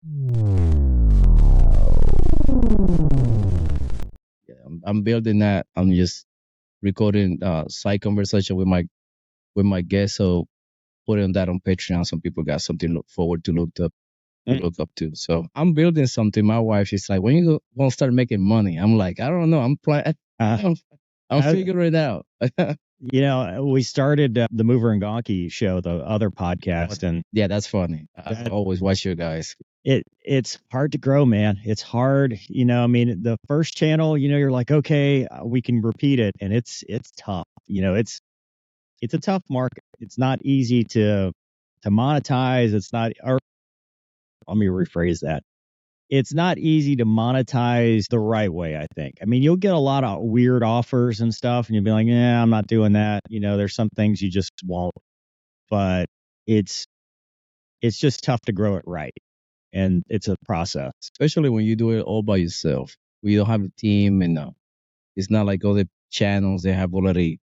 Yeah, I'm building that. I'm just recording side conversation with my guests. So putting that on Patreon. Some people got something to look forward to look up to. So I'm building something. My wife is like, when you gonna start making money? I'm like, I don't know. I'm I- figuring it out. we started the Mover and Gonky show, the other podcast, and Yeah, that's funny. I That- always watch you guys. it's hard to grow, man. It's hard. I mean, the first channel, you're like, okay, we can repeat it, and it's tough. It's a tough market. It's not easy to monetize. It's not, or let me rephrase that. It's not easy to monetize the right way, I think. I mean, you'll get a lot of weird offers and stuff, and you'll be like, yeah, I'm not doing that. There's some things you just won't, but it's just tough to grow it right. And it's a process. Especially when you do it all by yourself. We don't have a team, and it's not like other channels. They have already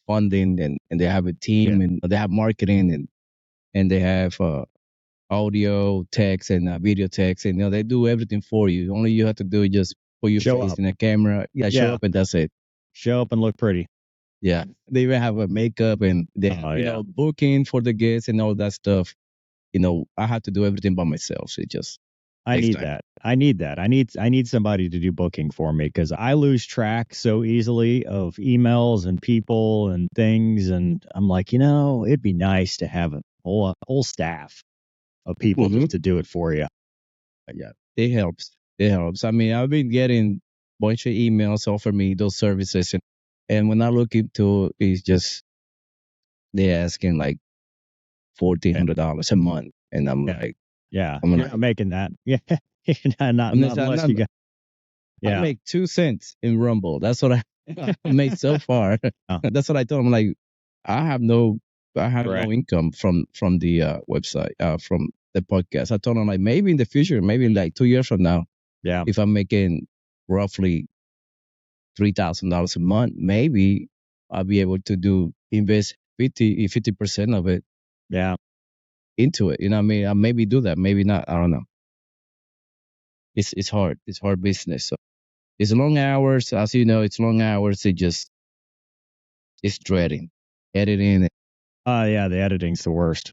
funding, and they have a team, and they have marketing, and they have audio, text, and video text, and they do everything for you. Only you have to do is just put your Show face up. in a camera. Yeah, show Yeah. up, and that's it. Show up and look pretty. Yeah, they even have a makeup, and they have, yeah. booking for the guests and all that stuff. I have to do everything by myself. It just I takes need time. that. I need that. I need somebody to do booking for me because I lose track so easily of emails and people and things. And I'm like, it'd be nice to have a whole staff of people just to do it for you. Yeah, it helps. It helps. I mean, I've been getting a bunch of emails offer me those services, and when I look into it, it's just they're asking like $1,400 a month, and I'm like, Yeah, I'm you're like, not making that. Yeah, not I'm unless you got. I make 2 cents in Rumble. That's what I made so far. That's what I told him. Like, I have no income from the website, from the podcast. I told him like maybe in the future, maybe like 2 years from now, if I'm making roughly $3,000 a month, maybe I'll be able to invest 50% of it into it. You know what I mean? I maybe do that, maybe not. I don't know. It's hard. It's hard business. So it's long hours. As you know, it's long hours. It's dreading editing. Yeah, the editing's the worst.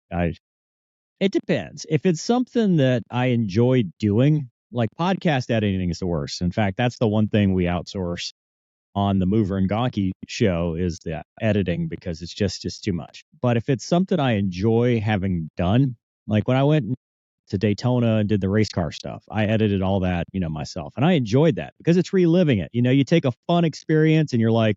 It depends. If it's something that I enjoy doing, like podcast editing is the worst. In fact, that's the one thing we outsource on the Mover and Gonky show is the editing because it's just too much. But if it's something I enjoy having done, like when I went to Daytona and did the race car stuff, I edited all that, myself. And I enjoyed that because it's reliving it. You take a fun experience and you're like,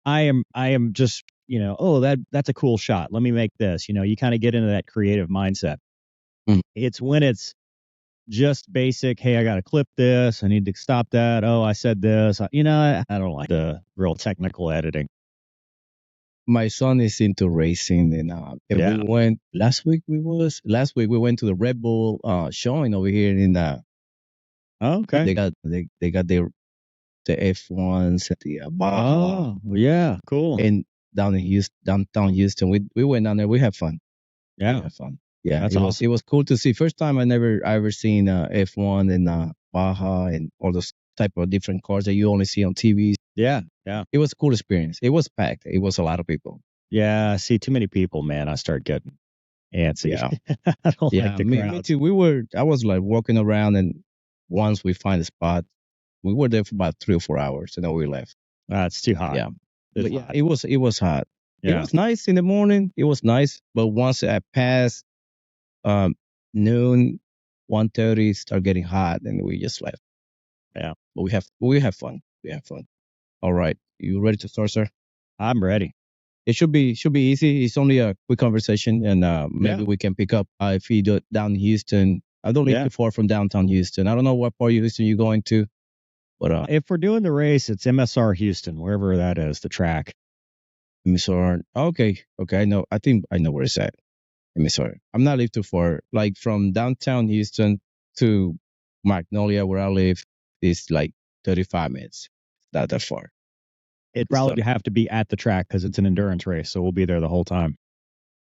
I am just, that's a cool shot. Let me make this. You kind of get into that creative mindset. It's when it's just basic. Hey, I got to clip this. I need to stop that. Oh, I said this. I don't like the real technical editing. My son is into racing, and we went last week. We went to the Red Bull showing over here in okay. They got the F1s, the Baja. Oh, yeah, cool. And downtown Houston, we went down there. We had fun. Yeah, we had fun. Yeah, that's awesome. It was cool to see. First time I ever seen F1 and Baja and all those type of different cars that you only see on TV. Yeah. It was a cool experience. It was packed. It was a lot of people. Yeah, see too many people, man. I start getting antsy. Yeah, I don't like the crowd. me too. I was like walking around, and once we find a spot, we were there for about 3 or 4 hours, and then we left. It's too hot. Yeah, but yeah, it was hot. Yeah. It was nice in the morning. It was nice, but once I passed noon, 1:30, start getting hot, and we just left. Yeah, but we have fun. We have fun. All right, you ready to start, sir? I'm ready. It should be easy. It's only a quick conversation, and maybe we can pick up if you do it down in Houston. I don't live too far from downtown Houston. I don't know what part of Houston you're going to, but if we're doing the race, it's MSR Houston, wherever that is, the track. MSR. Okay. I know. I think I know where it's at. MSR. I'm not live too far. Like from downtown Houston to Magnolia, where I live, is like 35 minutes. Not that far. It'd probably have to be at the track because it's an endurance race, so we'll be there the whole time.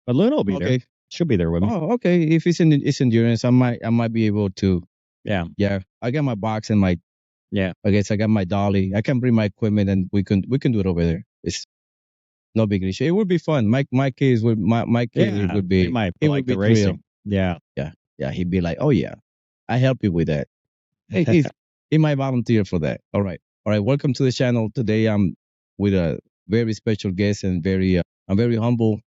But Luna will be there. She'll be there with me. Oh, okay. If it's endurance, I might be able to. Yeah. Yeah. I got my box and my. Yeah. I guess I got my dolly. I can bring my equipment and we can do it over there. It's no big issue. It would be fun. My kids would my kid Yeah. would be. They might It like would be the racing. thrilled. Yeah. Yeah. He'd be like, oh yeah, I help you with that. Hey, he might volunteer for that. All right. Welcome to the channel. Today I'm with a very special guest and I'm very humble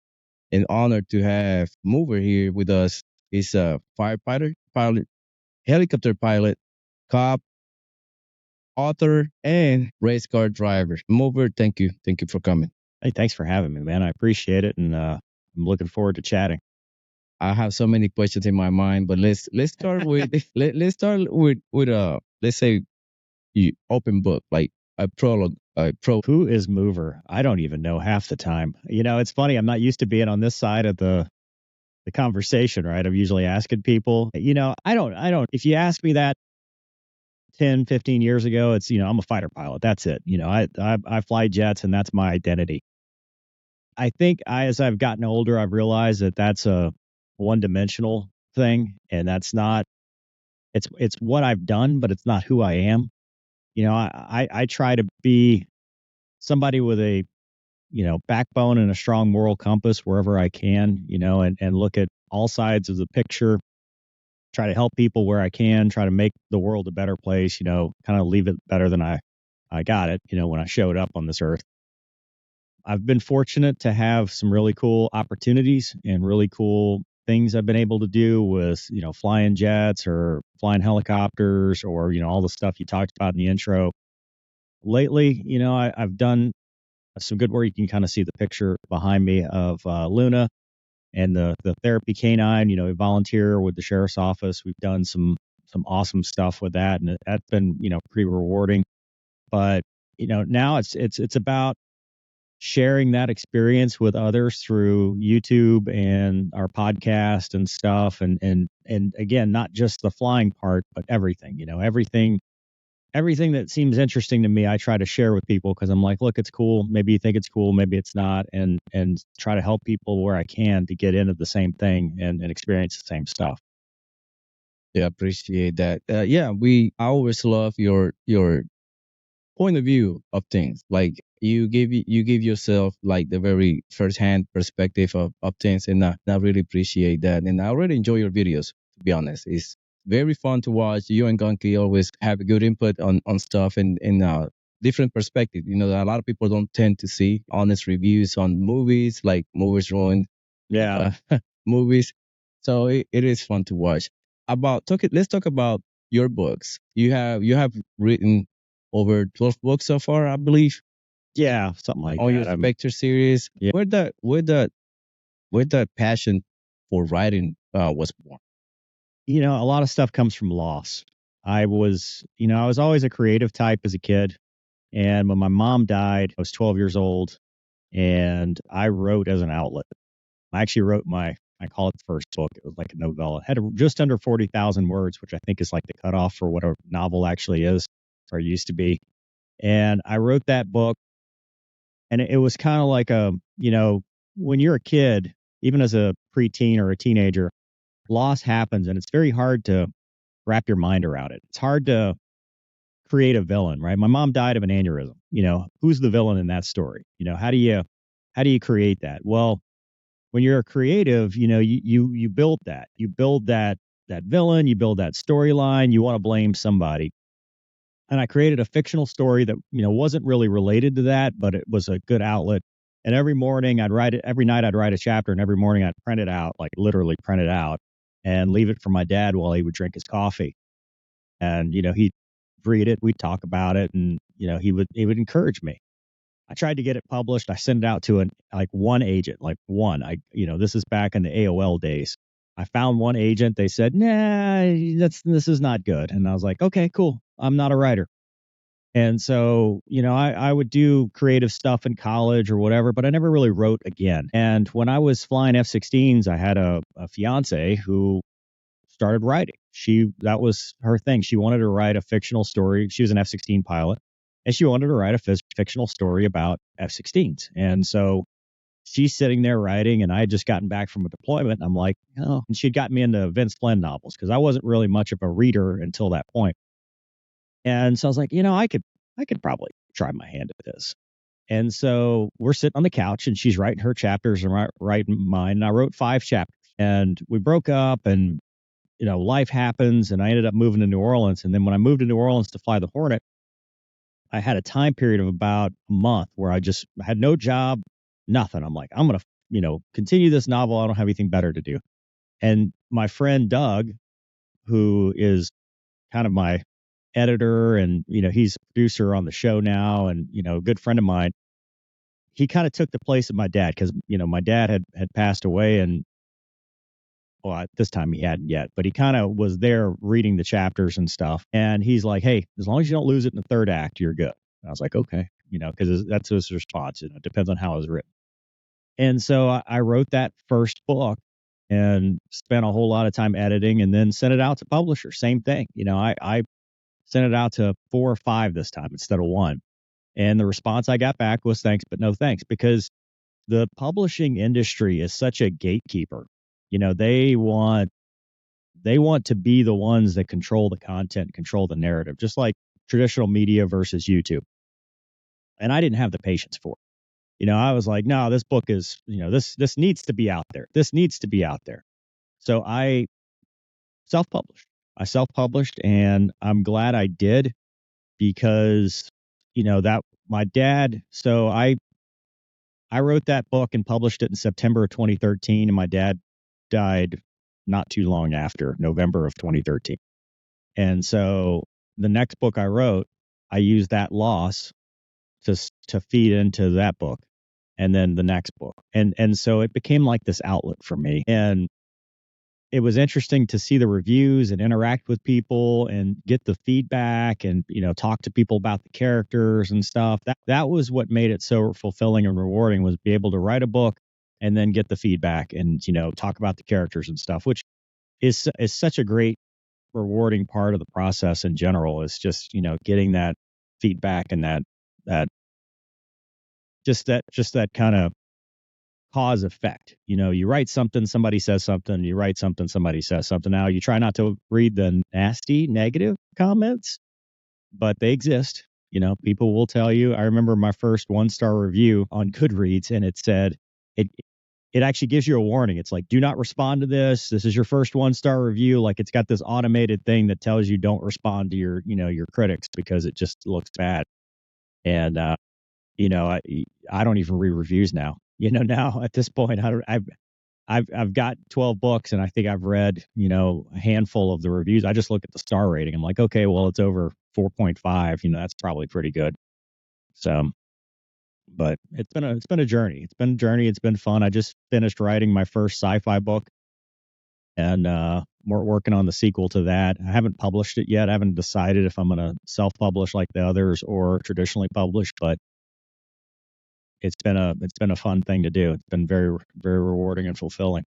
and honored to have Mover here with us. He's a firefighter, pilot, helicopter pilot, cop, author, and race car driver. Mover, thank you for coming. Hey, thanks for having me, man. I appreciate it, and I'm looking forward to chatting. I have so many questions in my mind, but let's start with let's start with let's say you open book, like a prologue. Who is Mover? I don't even know half the time. It's funny. I'm not used to being on this side of the conversation, right? I'm usually asking people. I don't. If you ask me that 10, 15 years ago, it's I'm a fighter pilot. That's it. I fly jets, and that's my identity. I think as I've gotten older, I've realized that that's a one-dimensional thing, and that's not. It's what I've done, but it's not who I am. I try to be somebody with a backbone and a strong moral compass wherever I can, and look at all sides of the picture, try to help people where I can, try to make the world a better place, kind of leave it better than I got it, when I showed up on this earth. I've been fortunate to have some really cool opportunities and really cool things I've been able to do with, flying jets or flying helicopters or, all the stuff you talked about in the intro. Lately, I've done some good work. You can kind of see the picture behind me of Luna and the therapy canine. We volunteer with the sheriff's office. We've done some awesome stuff with that, and that's been pretty rewarding. But now it's about sharing that experience with others through YouTube and our podcast and stuff, and again, not just the flying part, but everything. Everything that seems interesting to me, I try to share with people because I'm like, look, it's cool. Maybe you think it's cool, maybe it's not, and try to help people where I can to get into the same thing and experience the same stuff. Yeah, appreciate that. I always love your point of view of things. Like you give yourself like the very first hand perspective of things, and I really appreciate that. And I already enjoy your videos. To be honest, it's very fun to watch. You and Gunky always have a good input on stuff and different perspective. A lot of people don't tend to see honest reviews on movies, like Movies Ruined. Yeah, movies. So it is fun to watch. Let's talk about your books. You have written over 12 books so far, I believe. Yeah, something like on that. your Spectre series. Yeah. Where the passion for writing was born? A lot of stuff comes from loss. I was always a creative type as a kid. And when my mom died, I was 12 years old, and I wrote as an outlet. I actually wrote I call it the first book. It was like a novella. It had just under 40,000 words, which I think is like the cutoff for what a novel actually is, or used to be. And I wrote that book, and it was kind of like when you're a kid, even as a preteen or a teenager, loss happens, and it's very hard to wrap your mind around it. It's hard to create a villain, right? My mom died of an aneurysm. Who's the villain in that story? How do you create that? Well, when you're a creative, you build that. You build that villain, you build that storyline, you want to blame somebody. And I created a fictional story that, wasn't really related to that, but it was a good outlet. And every morning I'd write it, every night I'd write a chapter, and every morning I'd print it out, like literally print it out and leave it for my dad while he would drink his coffee. And, he'd read it, we'd talk about it, and, he would encourage me. I tried to get it published. I sent it out to one agent, like one. This is back in the AOL days. I found one agent. They said, "Nah, this is not good." And I was like, "Okay, cool. I'm not a writer." And so, I would do creative stuff in college or whatever, but I never really wrote again. And when I was flying F-16s, I had a fiance who started writing. That was her thing. She wanted to write a fictional story. She was an F-16 pilot, and she wanted to write a fictional story about F-16s. And so she's sitting there writing, and I had just gotten back from a deployment. And I'm like, oh, and she'd gotten me into Vince Glenn novels because I wasn't really much of a reader until that point. And so I was like, I could probably try my hand at this. And so we're sitting on the couch, and she's writing her chapters and writing mine. And I wrote 5 chapters, and we broke up, and life happens, and I ended up moving to New Orleans. And then when I moved to New Orleans to fly the Hornet, I had a time period of about a month where I had no job, nothing. I'm like, I'm going to, continue this novel. I don't have anything better to do. And my friend Doug, who is kind of my editor, and, he's a producer on the show now, and, a good friend of mine, he kind of took the place of my dad because, my dad had passed away, and well, at this time he hadn't yet, but he kind of was there reading the chapters and stuff. And he's like, hey, as long as you don't lose it in the third act, you're good. And I was like, okay, because that's his response. It depends on how it was written. And so I wrote that first book and spent a whole lot of time editing, and then sent it out to publishers. Same thing. I sent it out to 4 or 5 this time instead of 1. And the response I got back was thanks, but no thanks, because the publishing industry is such a gatekeeper. They want to be the ones that control the content, control the narrative, just like traditional media versus YouTube. And I didn't have the patience for it. I was like, no, this book is, this needs to be out there. This needs to be out there. So I self-published, and I'm glad I did, because, that my dad, so I wrote that book and published it in September of 2013, and my dad died not too long after, November of 2013. And so the next book I wrote, I used that loss to feed into that book, and then the next book. And so it became like this outlet for me. And it was interesting to see the reviews and interact with people and get the feedback and, talk to people about the characters and stuff. That was what made it so fulfilling and rewarding, was be able to write a book and then get the feedback and, talk about the characters and stuff, which is such a great, rewarding part of the process in general. Is just, getting that feedback and that kind of cause effect. You write something, somebody says something, you write something, somebody says something. Now you try not to read the nasty, negative comments, but they exist. People will tell you. I remember my first 1-star review on Goodreads, and it said, it actually gives you a warning. It's like, do not respond to this. This is your first 1-star review. Like, it's got this automated thing that tells you don't respond to your critics, because it just looks bad. And, I don't even read reviews now. Now at this point, I've got 12 books, and I think I've read, a handful of the reviews. I just look at the star rating. I'm like, okay, well, it's over 4.5. That's probably pretty good. So, but it's been a journey. It's been a journey. It's been fun. I just finished writing my first sci-fi book, and we're working on the sequel to that. I haven't published it yet. I haven't decided if I'm going to self-publish like the others or traditionally publish, but it's been a fun thing to do. It's been very, very rewarding and fulfilling.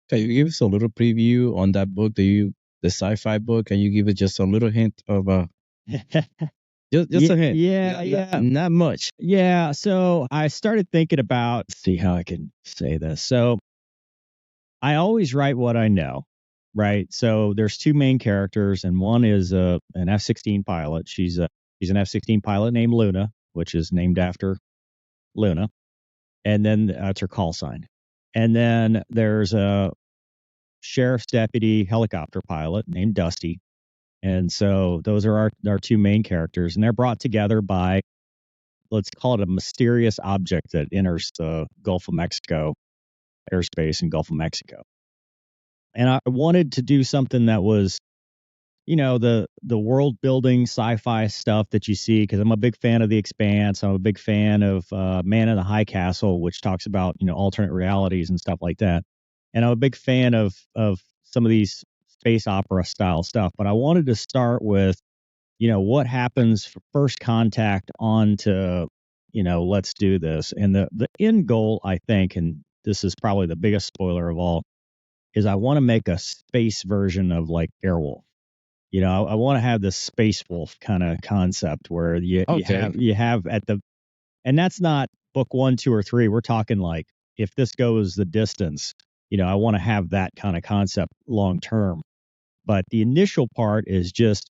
Can you give us a little preview on that book? The sci-fi book? Can you give it just a little hint of just a hint? Yeah. Not much. Yeah. So I started thinking about, see how I can say this. So I always write what I know, right? So there's 2 main characters, and one is an F-16 pilot. She's an F-16 pilot named Luna, which is named after Luna, and then it's her call sign. And then there's a sheriff's deputy helicopter pilot named Dusty. And so those are our 2 main characters, and they're brought together by, let's call it, a mysterious object that enters the Gulf of Mexico airspace in Gulf of Mexico. And I wanted to do something that was, the world building sci-fi stuff that you see, because I'm a big fan of The Expanse. I'm a big fan of Man in the High Castle, which talks about, alternate realities and stuff like that. And I'm a big fan of some of these space opera style stuff. But I wanted to start with, what happens for first contact on to, let's do this. And the end goal, I think, and this is probably the biggest spoiler of all, is I want to make a space version of like Airwolf. I want to have this Space Wolf kind of concept where you have at the, and that's not book 1, 2, or 3, we're talking like, if this goes the distance, I want to have that kind of concept long term. But the initial part is just,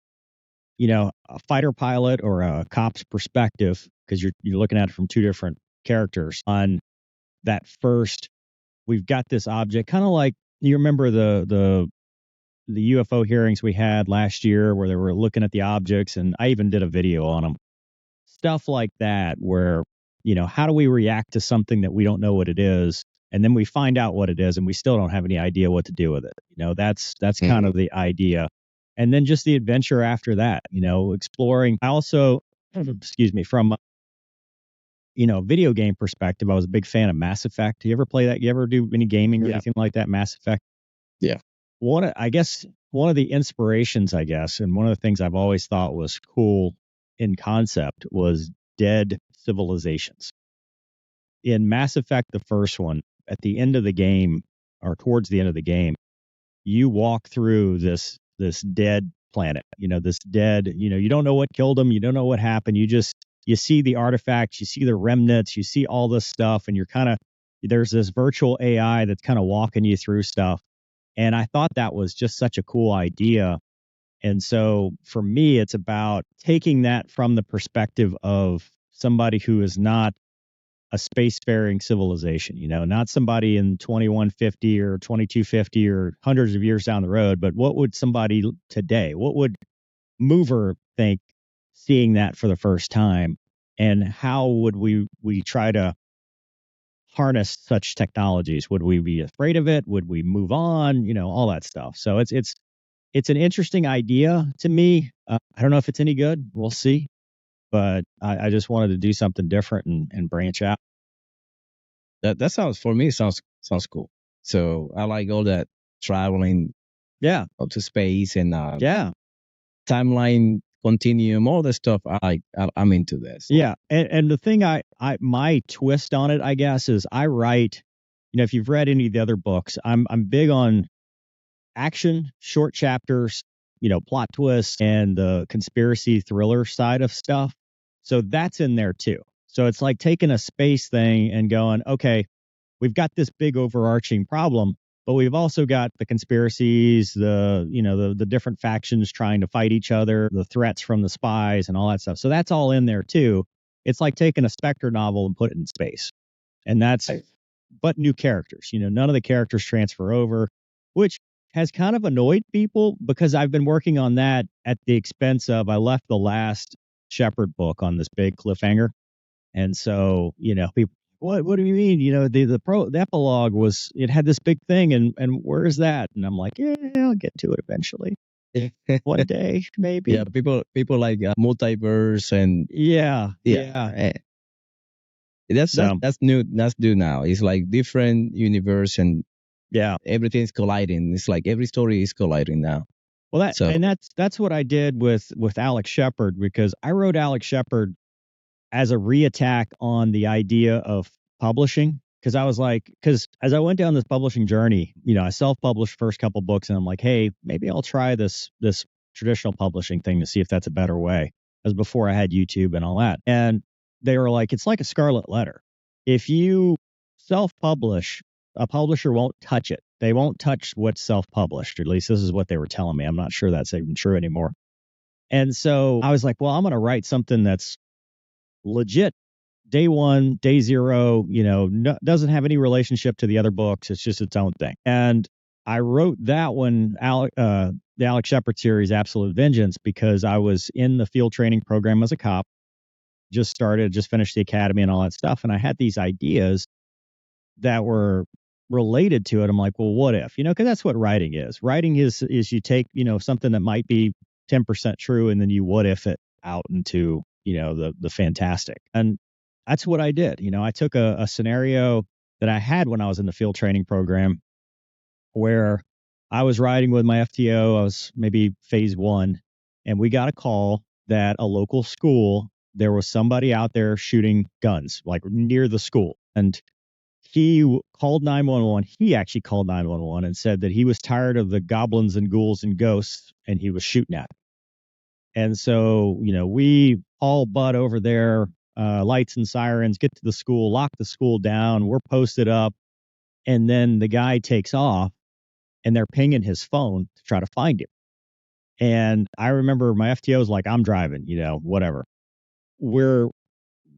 a fighter pilot or a cop's perspective, because you're looking at it from two different characters on that first. We've got this object, kind of like you remember the UFO hearings we had last year where they were looking at the objects, and I even did a video on them. Stuff like that, where, how do we react to something that we don't know what it is, and then we find out what it is, and we still don't have any idea what to do with it. That's kind of the idea. And then just the adventure after that, exploring. I also, excuse me, from video game perspective, I was a big fan of Mass Effect. Do you ever play that? You ever do any gaming or anything like that? Mass Effect? Yeah. One of the inspirations, I guess, and one of the things I've always thought was cool in concept was dead civilizations. In Mass Effect, the first one, at the end of the game, or towards the end of the game, you walk through this dead planet, this dead, you don't know what killed them. You don't know what happened. You see the artifacts, you see the remnants, you see all this stuff, and there's this virtual AI that's kind of walking you through stuff. And I thought that was just such a cool idea. And so for me, it's about taking that from the perspective of somebody who is not a spacefaring civilization, not somebody in 2150 or 2250 or hundreds of years down the road, but what would somebody today, what would Mover think seeing that for the first time? And how would we try to harness such technologies? Would we be afraid of it? Would we move on? All that stuff. So it's an interesting idea to me. I don't know if it's any good. We'll see. But I just wanted to do something different and branch out. That sounds, for me, sounds cool. So I like all that traveling, up to space and timeline continuum, all the stuff. I'm into this. Yeah, and the thing my twist on it, I guess, is I write. If you've read any of the other books, I'm big on action, short chapters, plot twists, and the conspiracy thriller side of stuff. So that's in there too. So it's like taking a space thing and going, okay, we've got this big overarching problem, but we've also got the conspiracies, the different factions trying to fight each other, the threats from the spies and all that stuff. So that's all in there too. It's like taking a Spectre novel and put it in space. And but new characters, none of the characters transfer over, which has kind of annoyed people because I've been working on that at the expense of, I left the last Shepard book on this big cliffhanger. And so, people, what do you mean? The epilogue was, it had this big thing and where is that? And I'm like, yeah, I'll get to it eventually. One day, maybe. Yeah, people like multiverse and yeah. That's new. That's new now. It's like different universe and everything's colliding. It's like every story is colliding now. Well, that's what I did with Alex Shepard, because I wrote Alex Shepard as a reattack on the idea of publishing. Because as I went down this publishing journey, I self-published first couple books, and I'm like, hey, maybe I'll try this traditional publishing thing to see if that's a better way. As before I had YouTube and all that, and they were like, it's like a scarlet letter. If you self-publish, a publisher won't touch it. They won't touch what's self-published. At least this is what they were telling me. I'm not sure that's even true anymore. And so I was like, well, I'm going to write something that's legit. Day one, day zero, doesn't have any relationship to the other books. It's just its own thing. And I wrote that one, the Alex Shepard series, Absolute Vengeance, because I was in the field training program as a cop, just finished the academy and all that stuff. And I had these ideas that were related to it. I'm like, well, what if, because that's what writing is. Writing is you take, something that might be 10% true, and then you what if it out into, the fantastic. And that's what I did. I took a scenario that I had when I was in the field training program where I was riding with my FTO. I was maybe phase 1, and we got a call that a local school, there was somebody out there shooting guns, like near the school. And he called 911. He actually called 911 and said that he was tired of the goblins and ghouls and ghosts, and he was shooting at them. And so, we all butt over there. lights and sirens, get to the school, lock the school down. We're posted up. And then the guy takes off and they're pinging his phone to try to find him. And I remember my FTO was like, I'm driving, whatever. We're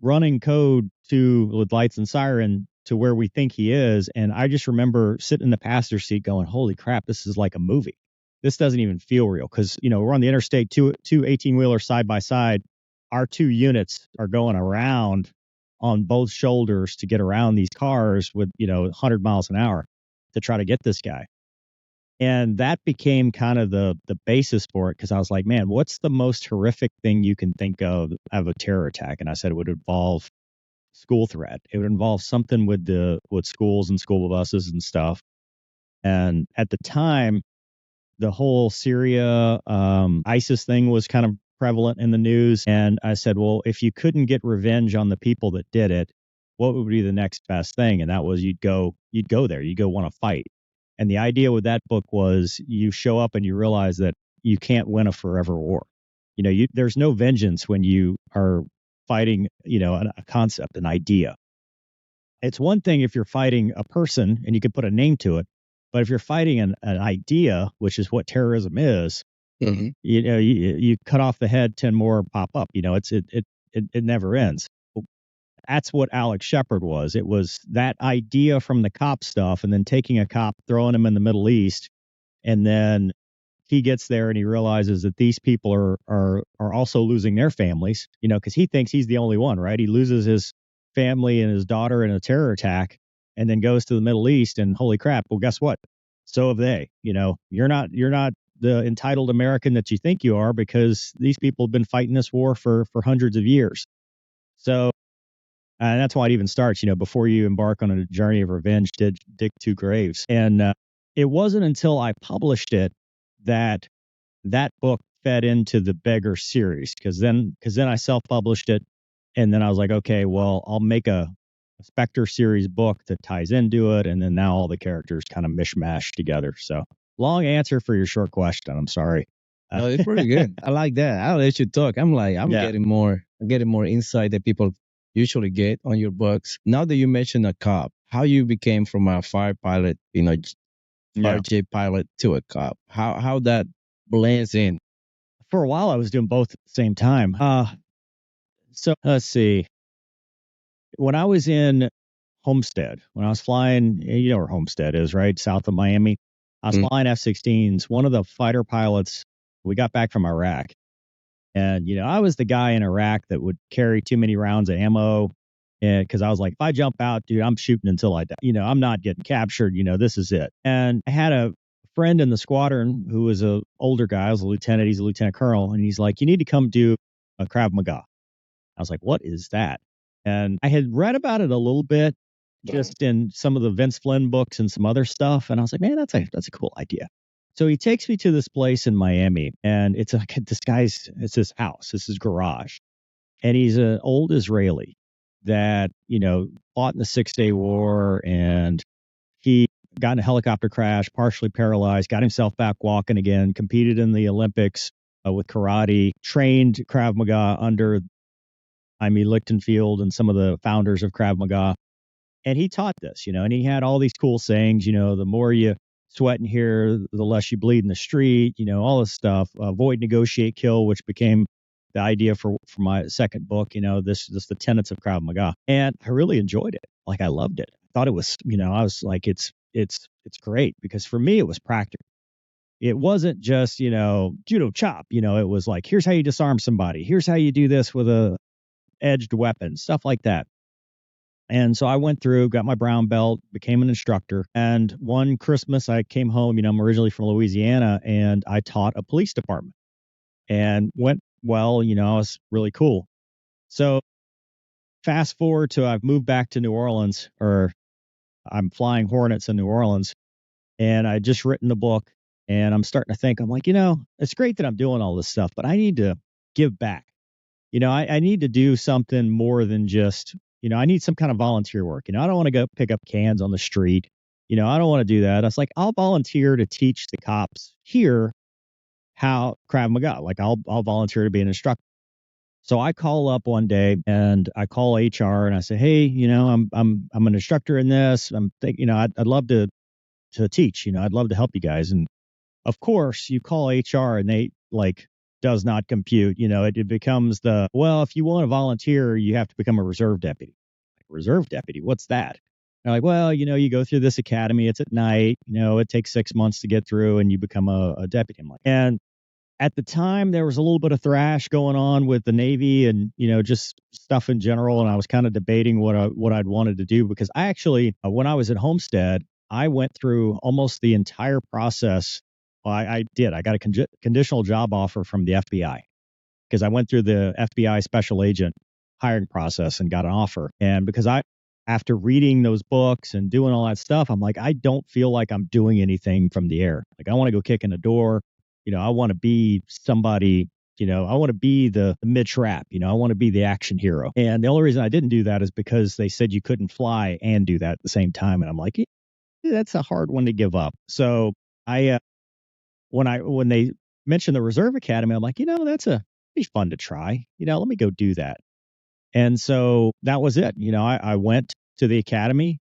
running code with lights and siren to where we think he is. And I just remember sitting in the passenger seat going, holy crap, this is like a movie. This doesn't even feel real. Because, we're on the interstate, two 18-wheelers side by side. Our 2 units are going around on both shoulders to get around these cars with, 100 miles an hour to try to get this guy. And that became kind of the basis for it, because I was like, man, what's the most horrific thing you can think of a terror attack? And I said it would involve school threat. It would involve something with schools and school buses and stuff. And at the time, the whole Syria ISIS thing was kind of prevalent in the news. And I said, well, if you couldn't get revenge on the people that did it, what would be the next best thing? And that was you'd go there, you go want to fight. And the idea with that book was you show up and you realize that you can't win a forever war. There's no vengeance when you are fighting, a concept, an idea. It's one thing if you're fighting a person and you can put a name to it, but if you're fighting an idea, which is what terrorism is, Mm-hmm. you cut off the head, 10 more pop up. It never ends. That's what Alex Shepard was. It was that idea from the cop stuff, and then taking a cop, throwing him in the Middle East, and then he gets there and he realizes that these people are also losing their families, because he thinks he's the only one, right? He loses his family and his daughter in a terror attack, and then goes to the Middle East, and holy crap, well, guess what? So have they. You're not the entitled American that you think you are, because these people have been fighting this war for hundreds of years. So. And that's why it even starts, before you embark on a journey of revenge, dig 2 graves. And it wasn't until I published it that book fed into the Beggar series, because then I self-published it. And then I was like, okay, well, I'll make a Spectre series book that ties into it. And then now all the characters kind of mishmash together. So long answer for your short question. I'm sorry. No, it's pretty good. I like that. I'll let you talk. I'm getting more insight that people usually get on your books. Now that you mentioned a cop, how you became from a fire pilot, RJ pilot to a cop, how that blends in. For a while, I was doing both at the same time. So let's see. When I was in Homestead, when I was flying, you know where Homestead is, right? South of Miami. I was flying F-16s. One of the fighter pilots, we got back from Iraq. And, I was the guy in Iraq that would carry too many rounds of ammo. Because I was like, if I jump out, dude, I'm shooting until I die. I'm not getting captured. This is it. And I had a friend in the squadron who was an older guy. I was a lieutenant. He's a lieutenant colonel. And he's like, you need to come do a Krav Maga. I was like, what is that? And I had read about it a little bit, just in some of the Vince Flynn books and some other stuff. And I was like, man, that's a cool idea. So he takes me to this place in Miami, and it's it's his house, it's his garage. And he's an old Israeli that, fought in the 6-Day War, and he got in a helicopter crash, partially paralyzed, got himself back walking again, competed in the Olympics with karate, trained Krav Maga under Lichtenfield and some of the founders of Krav Maga. And he taught this, and he had all these cool sayings, the more you sweat in here, the less you bleed in the street, all this stuff. Avoid, negotiate, kill, which became the idea for my second book. This the tenets of Krav Maga, and I really enjoyed it. Like, I loved it. I thought it was, I was like, it's great, because for me it was practical. It wasn't just judo chop. It was like, here's how you disarm somebody. Here's how you do this with a edged weapon, stuff like that. And so I went through, got my brown belt, became an instructor. And one Christmas I came home, I'm originally from Louisiana, and I taught a police department, and went well, I was really cool. So fast forward to I've moved back to New Orleans, or I'm flying Hornets in New Orleans, and I just written the book, and I'm starting to think, I'm like, it's great that I'm doing all this stuff, but I need to give back. I need to do something more than just, I need some kind of volunteer work. I don't want to go pick up cans on the street. I don't want to do that. I was like, I'll volunteer to teach the cops here how Krav Maga. Like, I'll volunteer to be an instructor. So I call up one day and I call HR and I say, hey, I'm an instructor in this. I'd love to teach. I'd love to help you guys. And of course, you call HR and they does not compute. It becomes well, if you want to volunteer, you have to become a reserve deputy. Reserve deputy, what's that? They're like, well, you go through this academy. It's at night. It takes 6 months to get through, and you become a deputy. I'm like, and at the time, there was a little bit of thrash going on with the Navy and, just stuff in general. And I was kind of debating what I'd wanted to do, because I actually, when I was at Homestead, I went through almost the entire process. Well, I did. I got a conditional job offer from the FBI because I went through the FBI special agent hiring process and got an offer. And because after reading those books and doing all that stuff, I'm like, I don't feel like I'm doing anything from the air. Like, I want to go kick in the door. I want to be somebody, I want to be the mid-trap, I want to be the action hero. And the only reason I didn't do that is because they said you couldn't fly and do that at the same time. And I'm like, that's a hard one to give up. So when they mentioned the Reserve Academy, I'm like, that's be fun to try. Let me go do that. And so that was it. I went to the academy.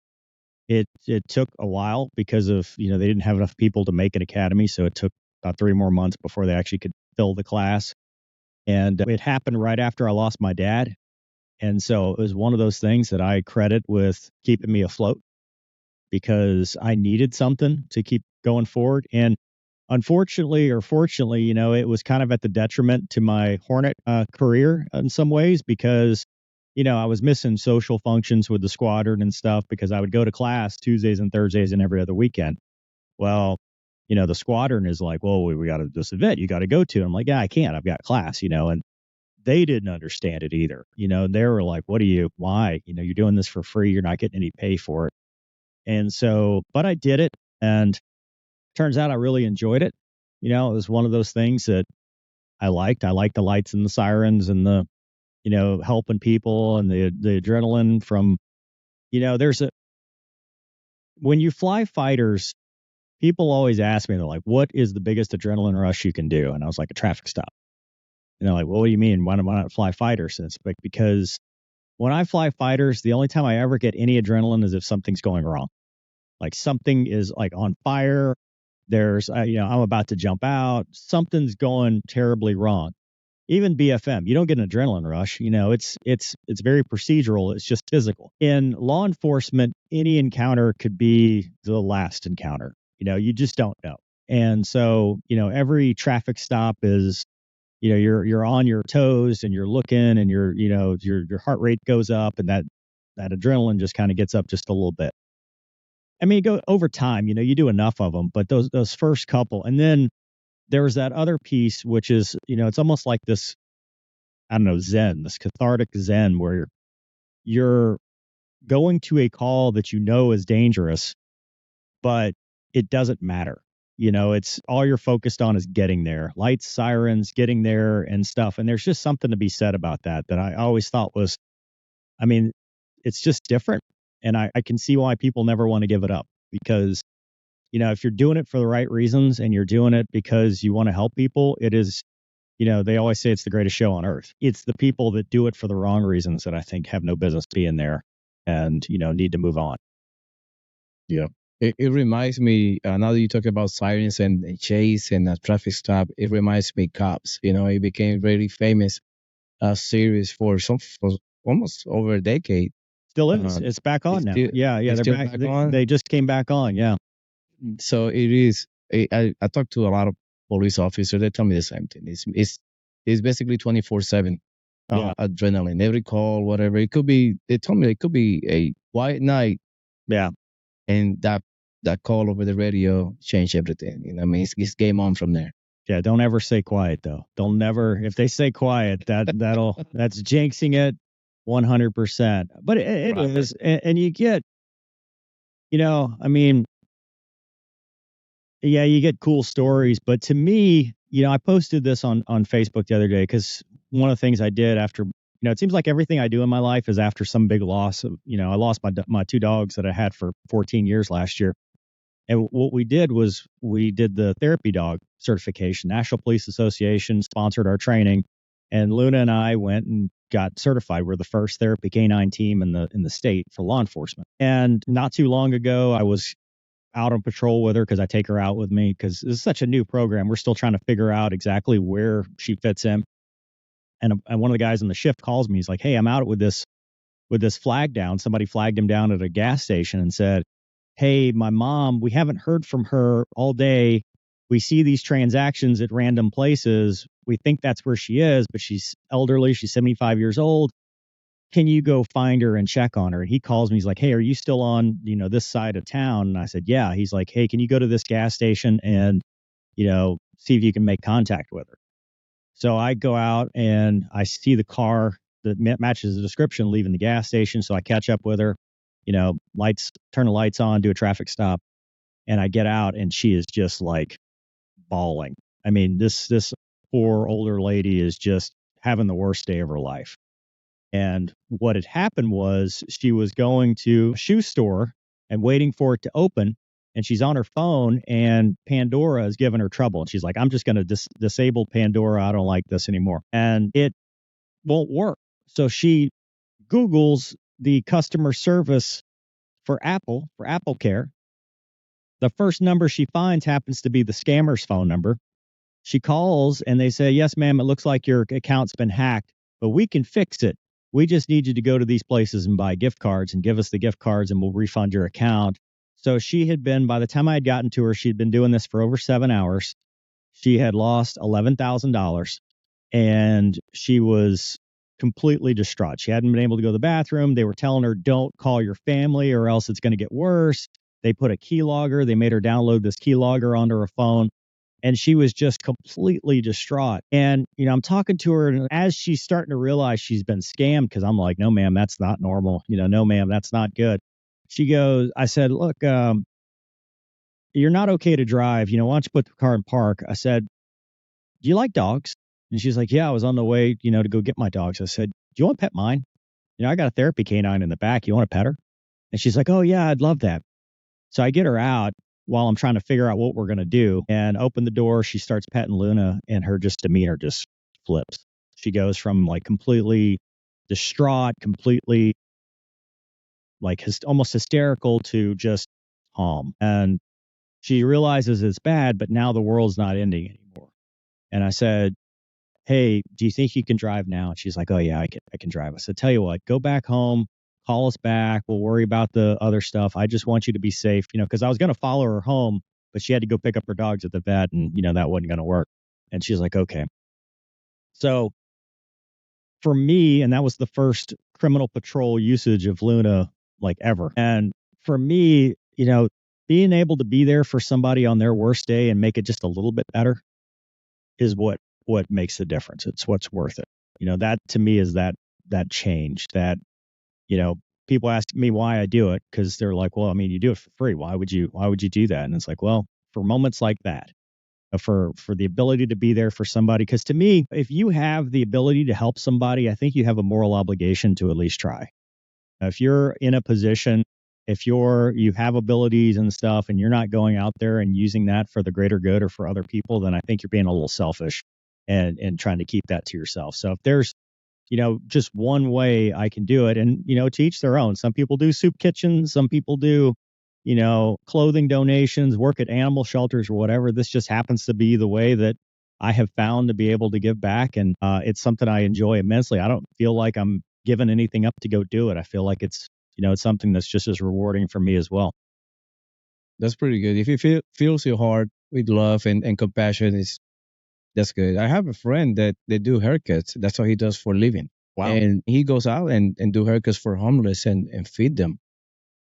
It took a while because of, they didn't have enough people to make an academy. So it took about 3 more months before they actually could fill the class. And it happened right after I lost my dad. And so it was one of those things that I credit with keeping me afloat, because I needed something to keep going forward. And unfortunately or fortunately, it was kind of at the detriment to my Hornet career in some ways, because, I was missing social functions with the squadron and stuff because I would go to class Tuesdays and Thursdays and every other weekend. Well, the squadron is like, well, we got this event you got to go to. I'm like, yeah, I can't. I've got class, and they didn't understand it either. They were like, why? You're doing this for free. You're not getting any pay for it. And so, but I did it. And turns out I really enjoyed it. It was one of those things that I liked. I liked the lights and the sirens and the, helping people and the adrenaline from, when you fly fighters, people always ask me, they're like, what is the biggest adrenaline rush you can do? And I was like, a traffic stop. And they're like, well, what do you mean? Why not fly fighters? And it's like, because when I fly fighters, the only time I ever get any adrenaline is if something's going wrong. Like something is like on fire. There's, I'm about to jump out. Something's going terribly wrong. Even BFM, you don't get an adrenaline rush. It's very procedural. It's just physical. In law enforcement, any encounter could be the last encounter. You just don't know. And so, every traffic stop is, you're on your toes and you're looking and your heart rate goes up, and that adrenaline just kind of gets up just a little bit. I mean, go over time, you do enough of them, but those first couple, and then there's that other piece, which is, it's almost like this, I don't know, zen, this cathartic zen where you're going to a call that is dangerous, but it doesn't matter. It's all you're focused on is getting there, lights, sirens, getting there and stuff. And there's just something to be said about that I always thought was, it's just different. And I can see why people never want to give it up, because, if you're doing it for the right reasons and you're doing it because you want to help people, it is, they always say it's the greatest show on earth. It's the people that do it for the wrong reasons that I think have no business being there and, need to move on. Yeah. It reminds me, now that you talk about sirens and chase and a traffic stop, it reminds me Cops. It became very famous series for almost over a decade. Still is. It's back on now. Yeah. They're back on. They just came back on. Yeah. So it is. I talked to a lot of police officers. They tell me the same thing. It's basically 24/7 adrenaline. Every call, whatever it could be. They told me it could be a quiet night. Yeah. And that call over the radio changed everything. It's game on from there. Yeah, don't ever say quiet though. They'll never. If they say quiet, that's jinxing it 100%. But it right. is, and you get, yeah, you get cool stories. But to me, I posted this on Facebook the other day because one of the things I did after. It seems like everything I do in my life is after some big loss. I lost my 2 dogs that I had for 14 years last year. And what we did was we did the therapy dog certification. National Police Association sponsored our training. And Luna and I went and got certified. We're the first therapy canine team in the state for law enforcement. And not too long ago, I was out on patrol with her because I take her out with me because this is such a new program. We're still trying to figure out exactly where she fits in. And one of the guys on the shift calls me. He's like, "Hey, I'm out with this flag down. Somebody flagged him down at a gas station and said, 'Hey, my mom, we haven't heard from her all day. We see these transactions at random places. We think that's where she is, but she's elderly. She's 75 years old. Can you go find her and check on her?'" And he calls me. He's like, "Hey, are you still on, this side of town?" And I said, "Yeah." He's like, "Hey, can you go to this gas station and, see if you can make contact with her?" So I go out and I see the car that matches the description leaving the gas station. So I catch up with her, turn the lights on, do a traffic stop. And I get out and she is just like bawling. I mean, this poor older lady is just having the worst day of her life. And what had happened was she was going to a shoe store and waiting for it to open. And she's on her phone and Pandora is giving her trouble. And she's like, "I'm just going to disable Pandora. I don't like this anymore." And it won't work. So she Googles the customer service for Apple Care. The first number she finds happens to be the scammer's phone number. She calls and they say, "Yes, ma'am, it looks like your account's been hacked, but we can fix it. We just need you to go to these places and buy gift cards and give us the gift cards and we'll refund your account." So she had been, by the time I had gotten to her, she'd been doing this for over 7 hours. She had lost $11,000 and she was completely distraught. She hadn't been able to go to the bathroom. They were telling her, "Don't call your family or else it's going to get worse." They put a keylogger. They made her download this keylogger onto her phone. And she was just completely distraught. And, I'm talking to her, and as she's starting to realize she's been scammed, because I'm like, "No, ma'am, that's not normal. No, ma'am, that's not good." I said, "Look, you're not okay to drive. Why don't you put the car in park?" I said, "Do you like dogs?" And she's like, "Yeah, I was on the way, to go get my dogs." I said, "Do you want to pet mine? I got a therapy canine in the back. You want to pet her?" And she's like, "Oh, yeah, I'd love that." So I get her out while I'm trying to figure out what we're going to do and open the door. She starts petting Luna and her demeanor just flips. She goes from like completely distraught, completely like almost hysterical to just calm. And she realizes it's bad, but now the world's not ending anymore. And I said, "Hey, do you think you can drive now?" And she's like, "Oh yeah, I can drive." I said, "Tell you what, go back home, call us back. We'll worry about the other stuff. I just want you to be safe," because I was going to follow her home, but she had to go pick up her dogs at the vet and, that wasn't going to work. And she's like, "Okay." So for me, and that was the first criminal patrol usage of Luna like ever. And for me, being able to be there for somebody on their worst day and make it just a little bit better is what makes the difference. It's what's worth it. That to me is that change that, people ask me why I do it because they're like, "Well, I mean, you do it for free. Why would you do that?" And it's like, well, for moments like that, for the ability to be there for somebody. Because to me, if you have the ability to help somebody, I think you have a moral obligation to at least try. If you're in a position, if you have abilities and stuff, and you're not going out there and using that for the greater good or for other people, then I think you're being a little selfish and trying to keep that to yourself. So if there's just one way I can do it, and to each their own. Some people do soup kitchens, some people do clothing donations, work at animal shelters or whatever. This just happens to be the way that I have found to be able to give back, and it's something I enjoy immensely. I don't feel like I'm giving anything up to go do it. I feel like it's it's something that's just as rewarding for me as well. That's pretty good. If it fills your heart with love and compassion, that's good. I have a friend that they do haircuts. That's what he does for a living. Wow. And he goes out and do haircuts for homeless and feed them.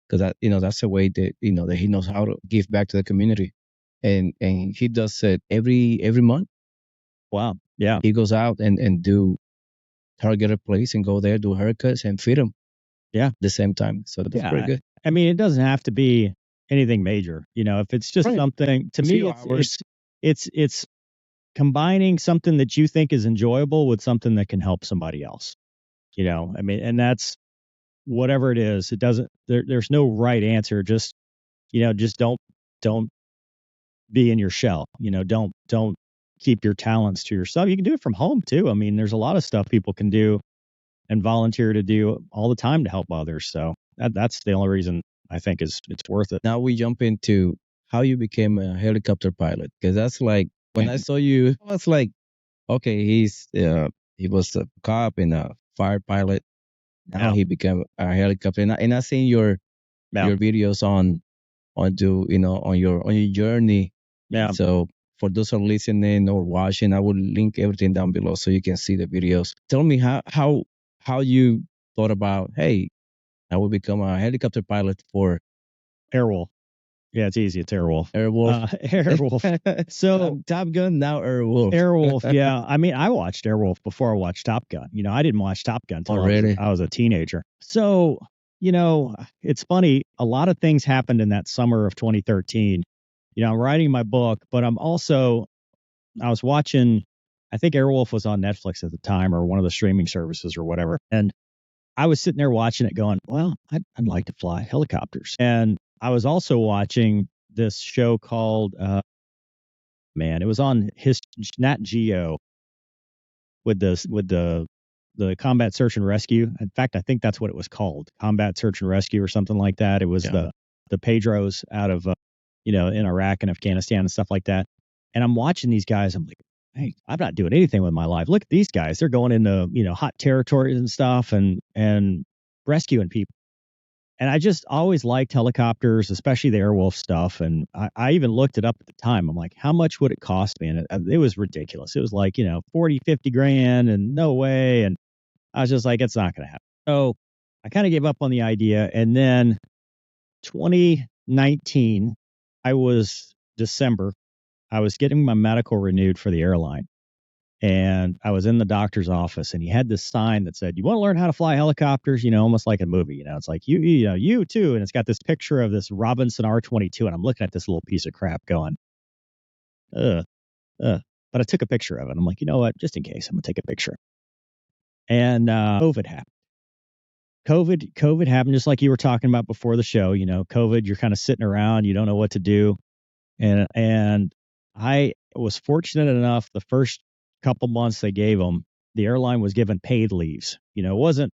Because that's a way that that he knows how to give back to the community. And he does it every month. Wow. Yeah. He goes out and do target a place and go there, do haircuts and feed them. Yeah. At the same time. So that's pretty good. I mean, it doesn't have to be anything major. If it's just something, to me, it's combining something that you think is enjoyable with something that can help somebody else. I mean, and that's whatever it is. It doesn't, there's no right answer. Just, just don't be in your shell. Don't keep your talents to yourself. You can do it from home too. I mean, there's a lot of stuff people can do and volunteer to do all the time to help others. So that's the only reason I think it's worth it. Now we jump into how you became a helicopter pilot, because that's like when I saw you, I was like, okay, he was a cop and a fire pilot. Now he became a helicopter, and I seen your videos on your journey. Yeah. So for those who are listening or watching, I will link everything down below so you can see the videos. Tell me how you thought about, hey, I will become a helicopter pilot for Airwolf. Yeah, it's easy. It's Airwolf. Airwolf. So Top Gun, now Airwolf. Airwolf, yeah. I mean, I watched Airwolf before I watched Top Gun. I didn't watch Top Gun until I was a teenager. So, it's funny. A lot of things happened in that summer of 2013. I'm writing my book, but I was watching, I think Airwolf was on Netflix at the time or one of the streaming services or whatever. And I was sitting there watching it going, well, I'd like to fly helicopters. And I was also watching this show called, it was on Nat Geo with the Combat Search and Rescue. In fact, I think that's what it was called, Combat Search and Rescue or something like that. It was the Pedros out of, in Iraq and Afghanistan and stuff like that. And I'm watching these guys. I'm like, hey, I'm not doing anything with my life. Look at these guys. They're going into, hot territories and stuff and rescuing people. And I just always liked helicopters, especially the Airwolf stuff. And I even looked it up at the time. I'm like, how much would it cost me? And it was ridiculous. It was like, 40, 50 grand and no way. And I was just like, it's not going to happen. So I kind of gave up on the idea. And then 2019, December, I was getting my medical renewed for the airline. And I was in the doctor's office, and he had this sign that said, you want to learn how to fly helicopters? Almost like a movie. It's like, you too. And it's got this picture of this Robinson R-22. And I'm looking at this little piece of crap going, But I took a picture of it. I'm like, you know what? Just in case, I'm going to take a picture. And COVID happened. COVID happened just like you were talking about before the show. COVID, you're kind of sitting around. You don't know what to do. And I was fortunate enough, the first couple months they gave them, the airline was given paid leaves. It wasn't,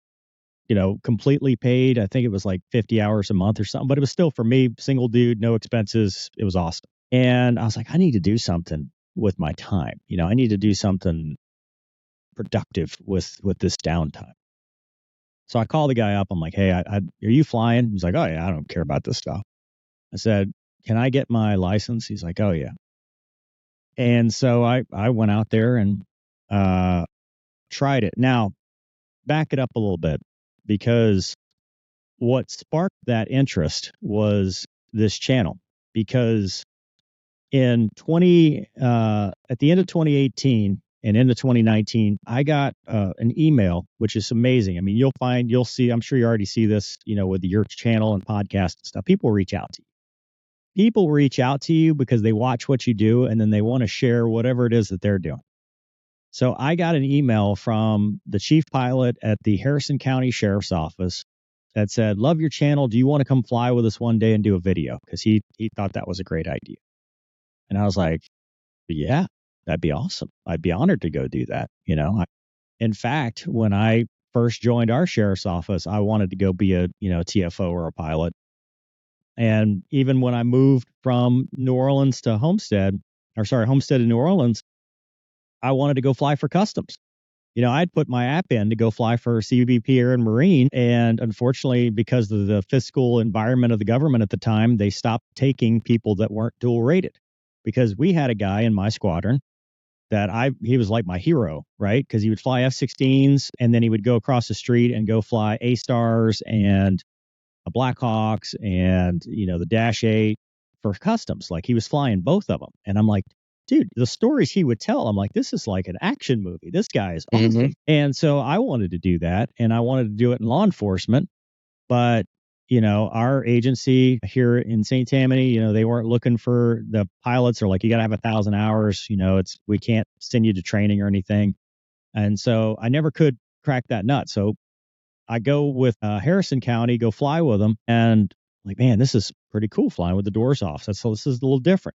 completely paid. I think it was like 50 hours a month or something, but it was still, for me, single dude, no expenses. It was awesome. And I was like, I need to do something with my time. I need to do something productive with this downtime. So I called the guy up. I'm like, hey, are you flying? He's like, oh yeah, I don't care about this stuff. I said, can I get my license? He's like, oh yeah. And so I went out there and tried it. Now, back it up a little bit, because what sparked that interest was this channel. Because at the end of 2018 and into 2019, I got an email, which is amazing. I mean, you'll see, I'm sure you already see this, with your channel and podcast and stuff. People reach out to you. People reach out to you because they watch what you do, and then they want to share whatever it is that they're doing. So I got an email from the chief pilot at the Harrison County Sheriff's Office that said, love your channel. Do you want to come fly with us one day and do a video? Because he thought that was a great idea. And I was like, yeah, that'd be awesome. I'd be honored to go do that. In fact, when I first joined our sheriff's office, I wanted to go be a TFO or a pilot. And even when I moved from New Orleans to Homestead to New Orleans, I wanted to go fly for customs. I'd put my app in to go fly for CBP Air and Marine. And unfortunately, because of the fiscal environment of the government at the time, they stopped taking people that weren't dual rated. Because we had a guy in my squadron that he was like my hero, right? Because he would fly F-16s, and then he would go across the street and go fly A-Stars and Blackhawks and, the Dash 8 for customs. Like, he was flying both of them. And I'm like, dude, the stories he would tell, I'm like, this is like an action movie. This guy is awesome. Mm-hmm. And so I wanted to do that, and I wanted to do it in law enforcement. But, our agency here in St. Tammany, they weren't looking for the pilots. Or like, you got to have 1,000 hours. We can't send you to training or anything. And so I never could crack that nut. So I go with Harrison County, go fly with them, and like, man, this is pretty cool flying with the doors off. This is a little different.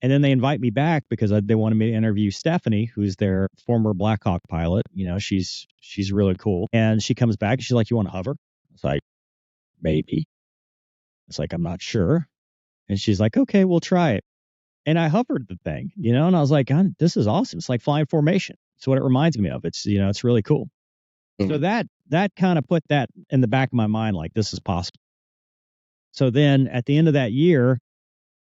And then they invite me back because they wanted me to interview Stephanie, who's their former Black Hawk pilot. She's really cool. And she comes back and she's like, "You want to hover?" It's like, "Maybe." It's like, "I'm not sure." And she's like, "Okay, we'll try it." And I hovered the thing, and I was like, "This is awesome. It's like flying formation." It's what it reminds me of. It's really cool. Mm-hmm. So that kind of put that in the back of my mind, like, this is possible. So then at the end of that year,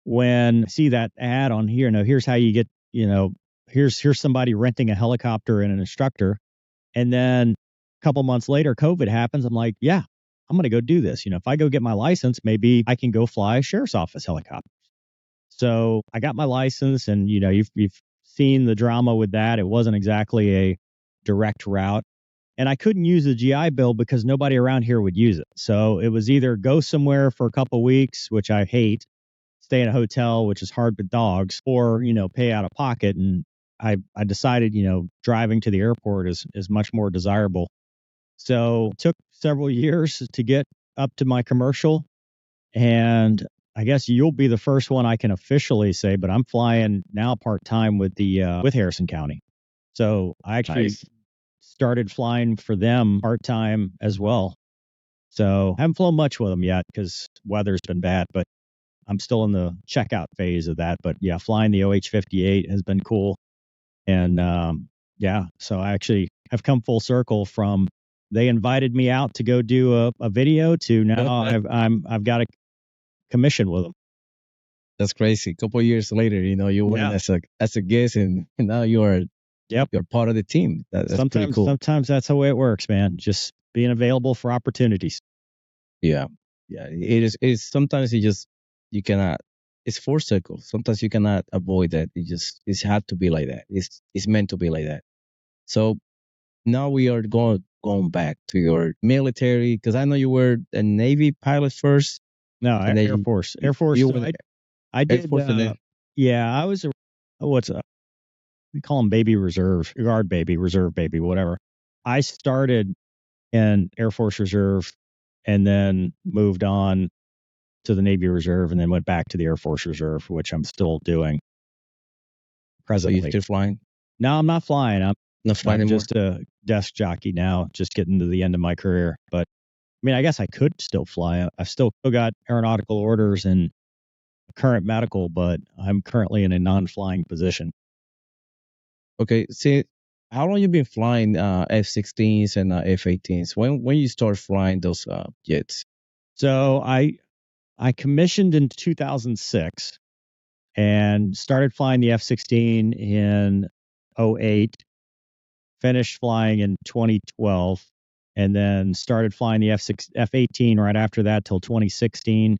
when I see that ad on here, here's how you get, here's somebody renting a helicopter and an instructor. And then a couple months later, COVID happens. I'm like, yeah, I'm going to go do this. If I go get my license, maybe I can go fly a sheriff's office helicopter. So I got my license, and, you've seen the drama with that. It wasn't exactly a direct route. And I couldn't use the GI Bill because nobody around here would use it. So it was either go somewhere for a couple weeks, which I hate, stay in a hotel, which is hard with dogs, or, pay out of pocket. And I decided, driving to the airport is much more desirable. So it took several years to get up to my commercial. And I guess you'll be the first one I can officially say, but I'm flying now part-time with Harrison County. So I actually started flying for them part-time as well. So I haven't flown much with them yet because weather's been bad, but I'm still in the checkout phase of that. But yeah, flying the OH-58 has been cool. And so I actually have come full circle from they invited me out to go do a video to now I've got a commission with them. That's crazy. A couple of years later, you went as a guest, and now you're part of the team. That's pretty cool. Sometimes that's the way it works, man. Just being available for opportunities. Yeah. It is. Sometimes you cannot. It's four circles. Sometimes you cannot avoid that. It's had to be like that. It's meant to be like that. So now we are going back to your military, because I know you were a Navy pilot first. No, Air Force. Air Force. I did. Air Force I was we call them baby reserve, guard baby, reserve baby, whatever. I started in Air Force Reserve and then moved on to the Navy Reserve and then went back to the Air Force Reserve, which I'm still doing presently. So you're still flying? No, I'm not flying. I'm not flying anymore? Just a desk jockey now, just getting to the end of my career. But I mean, I guess I could still fly. I've still got aeronautical orders and current medical, but I'm currently in a non-flying position. Okay. See, how long you been flying F-16s and F-18s? When you start flying those jets? So I commissioned in 2006 and started flying the F-16 in 2008, finished flying in 2012, and then started flying the F-18 right after that till 2016.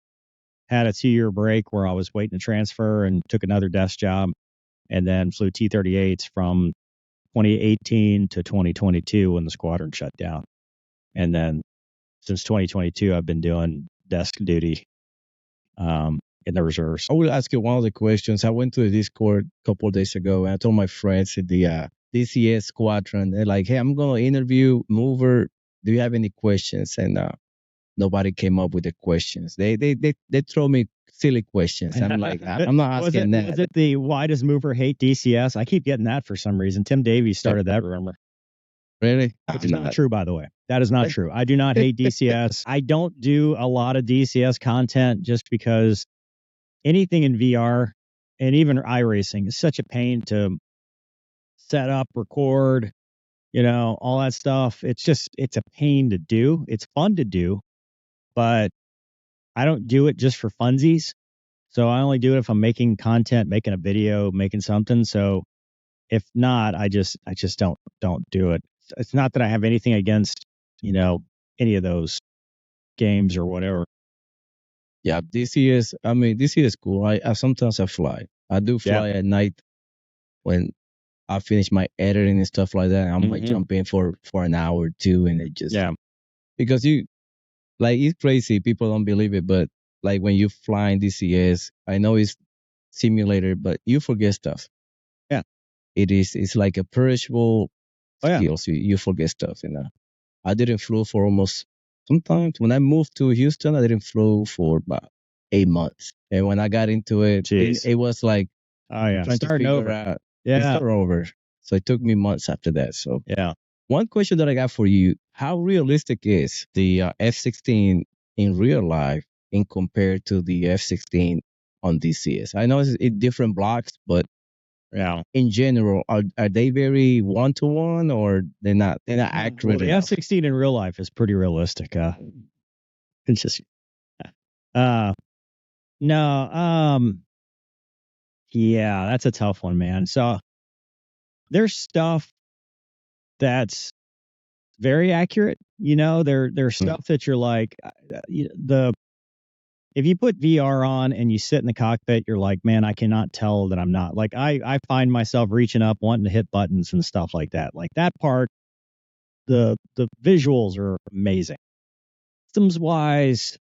Had a 2-year break where I was waiting to transfer and took another desk job, and then flew T-38s from 2018 to 2022 when the squadron shut down. And then since 2022, I've been doing desk duty in the reserves. I will ask you one of the questions. I went to the Discord a couple of days ago, and I told my friends at the DCS squadron, they're like, "Hey, I'm going to interview Mover. Do you have any questions?" And nobody came up with the questions. They throw me silly questions. I'm like, I'm not asking that. Was it the why does Mover hate DCS? I keep getting that for some reason. Tim Davies started that rumor. Really? Which is not true, by the way. That is not true. I do not hate DCS. I don't do a lot of DCS content just because anything in VR and even iRacing is such a pain to set up, record, all that stuff. It's a pain to do. It's fun to do, but I don't do it just for funsies. So I only do it if I'm making content, making a video, making something. So if not, I just don't do it. It's not that I have anything against, any of those games or whatever. Yeah, DCS is cool. I sometimes I fly. I do fly at night when I finish my editing and stuff like that. I might jump in for an hour or two, and it just because it's crazy. People don't believe it, but like when you fly in DCS, I know it's simulator, but you forget stuff. Yeah, it's like a perishable skills. You forget stuff. I didn't flew for almost. Sometimes when I moved to Houston, I didn't flew for about 8 months. And when I got into it, it was like Oh yeah, trying starting to figure over. out. Yeah, Start over. So it took me months after that. So yeah. one question that I got for you: how realistic is the F-16 in real life in compared to the F-16 on DCS? I know it's in different blocks, but Yeah. in general, are they very one to one, or they're not accurate The enough? F-16 in real life is pretty realistic. It's just uh no, yeah, that's a tough one, man. So there's stuff that's very accurate. There's stuff that you're like, the if you put VR on and you sit in the cockpit, you're like, man, I cannot tell that I'm not. Like I find myself reaching up, wanting to hit buttons and stuff like that. Like that part, the visuals are amazing. Systems wise,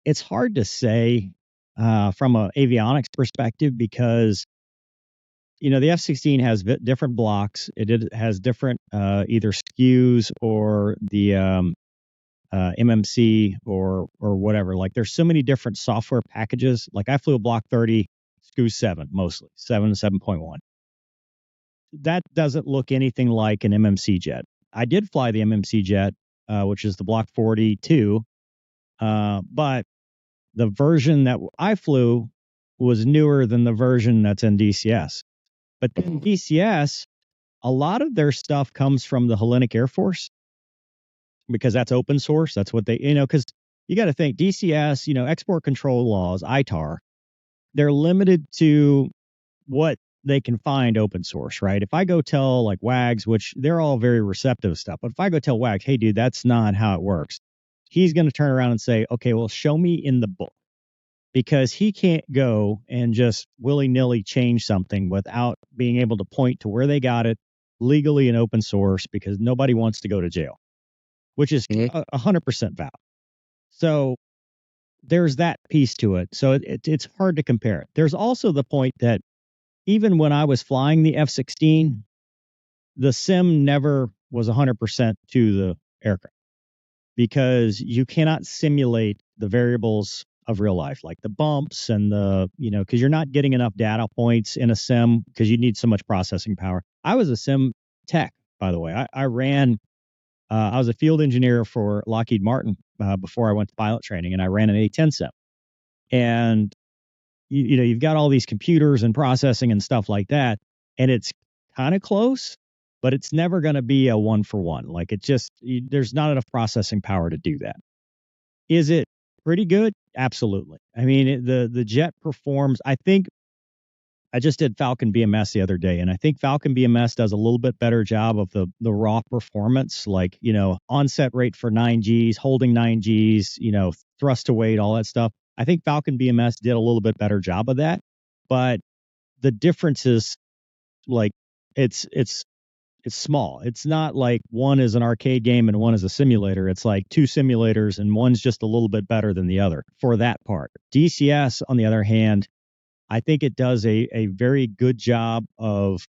it's hard to say from an avionics perspective because the F-16 has different blocks. It has different either SKUs or the MMC or whatever. Like there's so many different software packages. Like I flew a Block 30 SKU 7 mostly, 7.1. That doesn't look anything like an MMC jet. I did fly the MMC jet, which is the Block 42, but the version that I flew was newer than the version that's in DCS. But then DCS, a lot of their stuff comes from the Hellenic Air Force because that's open source. That's what they, because you got to think DCS, export control laws, ITAR, they're limited to what they can find open source, right? If I go tell like WAGs, which they're all very receptive stuff, but if I go tell WAGs, hey, dude, that's not how it works, he's going to turn around and say, okay, well, show me in the book. Because he can't go and just willy-nilly change something without being able to point to where they got it legally and open source because nobody wants to go to jail, which is 100% valid. So there's that piece to it. So it's hard to compare it. There's also the point that even when I was flying the F-16, the sim never was 100% to the aircraft because you cannot simulate the variables of real life, like the bumps and because you're not getting enough data points in a sim because you need so much processing power. I was a sim tech, by the way. I was a field engineer for Lockheed Martin before I went to pilot training, and I ran an A-10 sim. And, you've got all these computers and processing and stuff like that, and it's kind of close, but it's never going to be a one-for-one. Like there's not enough processing power to do that. Is it pretty good? Absolutely. I mean, the jet performs. I think I just did Falcon BMS the other day, and I think Falcon BMS does a little bit better job of the raw performance, like, onset rate for 9Gs, holding 9Gs, thrust to weight, all that stuff. I think Falcon BMS did a little bit better job of that, but the difference is like it's small. It's not like one is an arcade game and one is a simulator. It's like two simulators and one's just a little bit better than the other for that part. DCS, on the other hand, I think it does a very good job of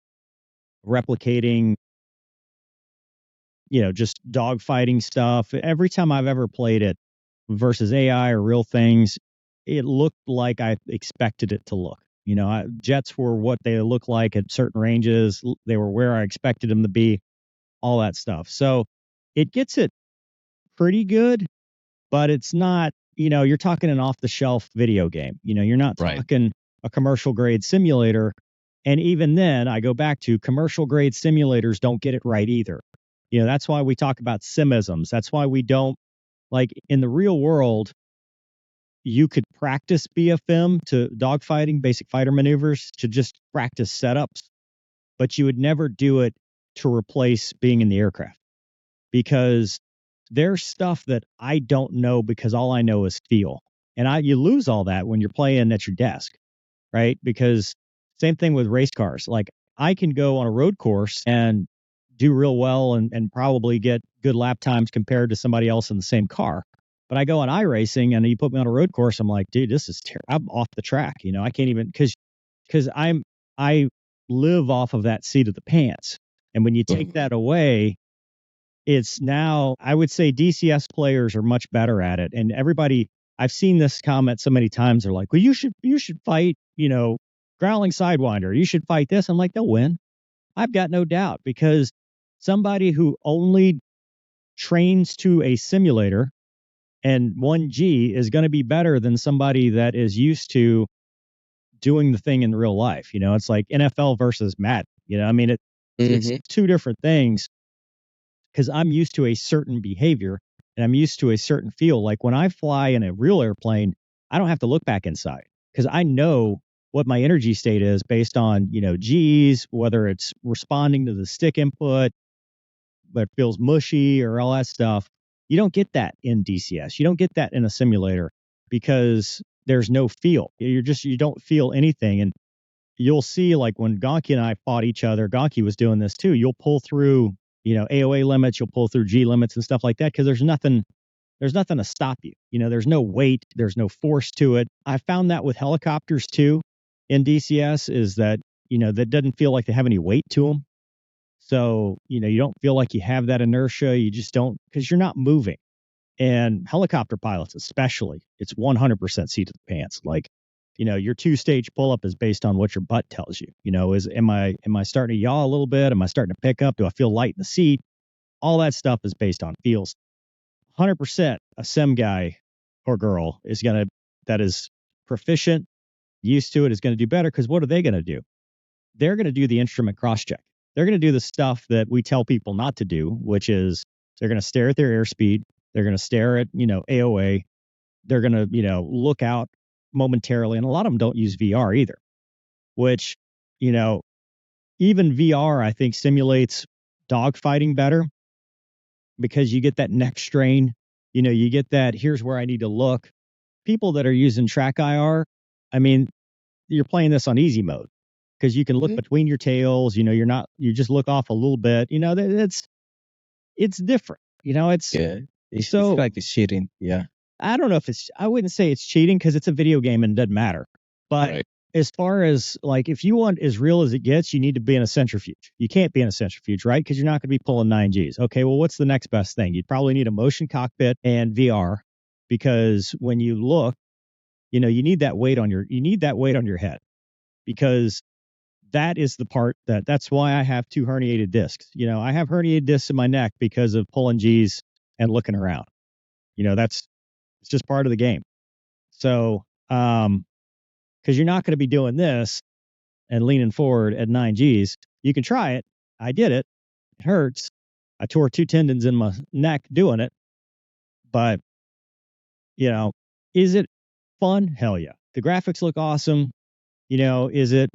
replicating, just dogfighting stuff. Every time I've ever played it versus AI or real things, it looked like I expected it to look. Jets were what they look like at certain ranges. They were where I expected them to be, all that stuff. So it gets it pretty good, but it's not, you're talking an off the shelf video game. You're not talking a commercial grade simulator. And even then, I go back to commercial grade simulators don't get it right either. That's why we talk about simisms. That's why we don't, like, in the real world, you could practice BFM to dogfighting, basic fighter maneuvers, to just practice setups, but you would never do it to replace being in the aircraft because there's stuff that I don't know because all I know is feel. And you lose all that when you're playing at your desk, right? Because same thing with race cars. Like I can go on a road course and do real well and probably get good lap times compared to somebody else in the same car. But I go on iRacing and you put me on a road course, I'm like, dude, this is terrible. I'm off the track. I can't even because I live off of that seat of the pants. And when you take that away, it's now, I would say DCS players are much better at it. And everybody, I've seen this comment so many times. They're like, well, you should fight, growling sidewinder, you should fight this. I'm like, they'll win. I've got no doubt, because somebody who only trains to a simulator and 1G is going to be better than somebody that is used to doing the thing in real life. It's like NFL versus Madden. I mean, it's two different things, because I'm used to a certain behavior and I'm used to a certain feel. Like when I fly in a real airplane, I don't have to look back inside, because I know what my energy state is based on, G's, whether it's responding to the stick input, but it feels mushy or all that stuff. You don't get that in DCS. You don't get that in a simulator, because there's no feel. You don't feel anything. And you'll see, like when Gonki and I fought each other, Gonki was doing this too. You'll pull through, AOA limits, you'll pull through G limits and stuff like that, because there's nothing to stop you. There's no weight, there's no force to it. I found that with helicopters too in DCS, is that, that doesn't feel like they have any weight to them. So, you don't feel like you have that inertia. You just don't, because you're not moving. And helicopter pilots, especially, it's 100% seat of the pants. Like, your 2-stage pull-up is based on what your butt tells you. Am I starting to yaw a little bit? Am I starting to pick up? Do I feel light in the seat? All that stuff is based on feels. 100% a sim guy or girl that is proficient, used to it, is going to do better, because what are they going to do? They're going to do the instrument cross-check. They're going to do the stuff that we tell people not to do, which is they're going to stare at their airspeed. They're going to stare at, AOA. They're going to, look out momentarily. And a lot of them don't use VR either, which, even VR, I think, simulates dogfighting better, because you get that neck strain. You get that, here's where I need to look. People that are using track IR, I mean, you're playing this on easy mode, because you can look between your tails. You just look off a little bit. It's different. It's like it's cheating. Yeah. I don't know I wouldn't say it's cheating, because it's a video game and it doesn't matter. But as far as, like, if you want as real as it gets, you need to be in a centrifuge. You can't be in a centrifuge, right? Because you're not going to be pulling 9Gs. Okay, well, what's the next best thing? You'd probably need a motion cockpit and VR, because when you look, you need that weight on your head, because that is the part that's why I have 2 herniated discs. I have herniated discs in my neck because of pulling G's and looking around. It's just part of the game. So, because you're not going to be doing this and leaning forward at 9Gs. You can try it. I did it. It hurts. I tore 2 tendons in my neck doing it. But, is it fun? Hell yeah. The graphics look awesome. Is it